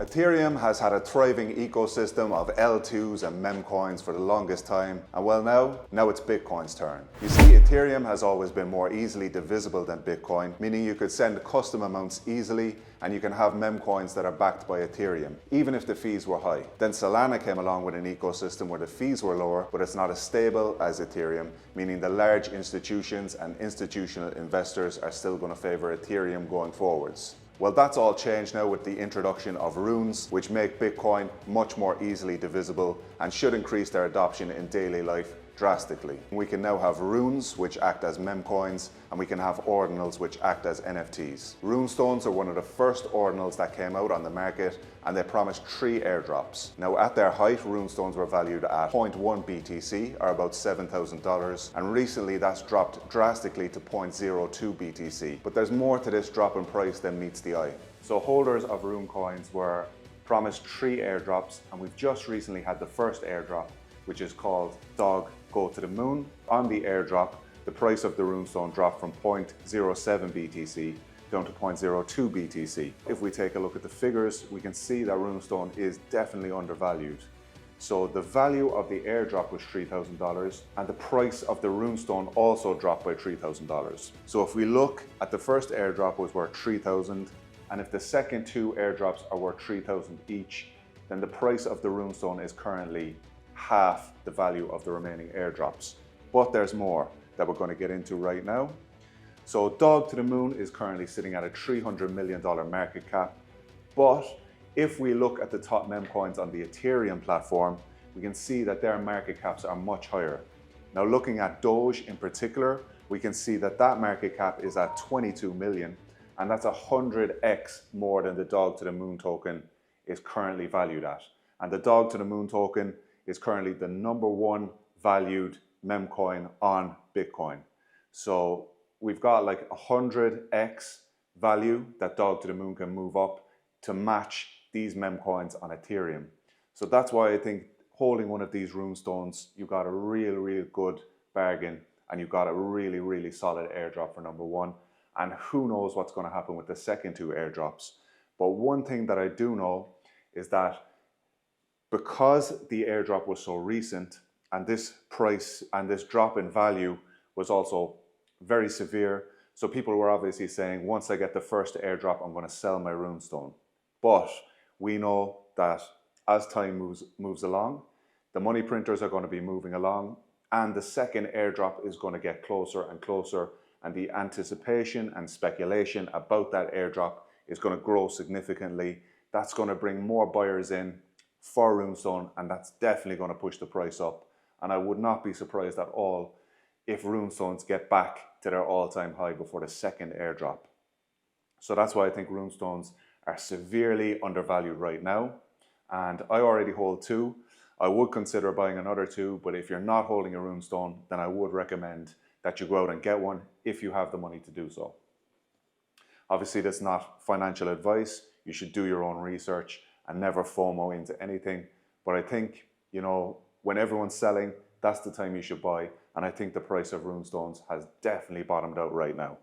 Ethereum has had a thriving ecosystem of L2s and mem coins for the longest time, and well now it's Bitcoin's turn. You see, Ethereum has always been more easily divisible than Bitcoin, meaning you could send custom amounts easily and you can have mem coins that are backed by Ethereum, even if the fees were high. Then Solana came along with an ecosystem where the fees were lower, but it's not as stable as Ethereum, meaning the large institutions and institutional investors are still going to favor Ethereum going forwards. Well, that's all changed now with the introduction of runes, which make Bitcoin much more easily divisible and should increase their adoption in daily life drastically. We can now have runes, which act as mem coins, and we can have ordinals, which act as NFTs. Runestones are one of the first ordinals that came out on the market, and they promised 3 airdrops. Now, at their height, runestones were valued at 0.1 BTC, or about $7,000, and recently that's dropped drastically to 0.02 BTC. But there's more to this drop in price than meets the eye. So holders of rune coins were promised 3 airdrops, and we've just recently had the first airdrop, which is called Dog Go to the Moon. On the airdrop, the price of the runestone dropped from 0.07 BTC down to 0.02 BTC. If we take a look at the figures, we can see that runestone is definitely undervalued. So the value of the airdrop was $3,000, and the price of the runestone also dropped by $3,000. So if we look at the first airdrop was worth $3,000, and if the second 2 airdrops are worth $3,000 each, then the price of the runestone is currently half the value of the remaining airdrops. But there's more that we're going to get into right now. So Dog to the Moon is currently sitting at a $300 million market cap. But if we look at the top mem coins on the Ethereum platform, we can see that their market caps are much higher. Now, looking at Doge in particular, we can see that that market cap is at 22 million, and that's 100x more than the Dog to the Moon token is currently valued at. And the Dog to the Moon token is currently the #1 valued mem coin on Bitcoin. So we've got like 100x value that Dog to the Moon can move up to match these mem coins on Ethereum. So that's why I think holding one of these runestones, you got a real good bargain, and you got a really solid airdrop for #1. And who knows what's going to happen with the second 2 airdrops. But one thing that I do know is that because the airdrop was so recent, and this price and this drop in value was also very severe, so people were obviously saying, once I get the first airdrop, I'm going to sell my runestone. But we know that as time moves along, the money printers are going to be moving along, and the second airdrop is going to get closer and closer, and the anticipation and speculation about that airdrop is going to grow significantly. That's going to bring more buyers in for runestone, and that's definitely going to push the price up. And I would not be surprised at all if runestones get back to their all-time high before the second airdrop. So that's why I think runestones are severely undervalued right now, and I already hold 2. I would consider buying another 2, but if you're not holding a runestone, then I would recommend that you go out and get one if you have the money to do so. Obviously, that's not financial advice. You should do your own research and never FOMO into anything. But I think, you know, when everyone's selling, that's the time you should buy. And I think the price of runestones has definitely bottomed out right now.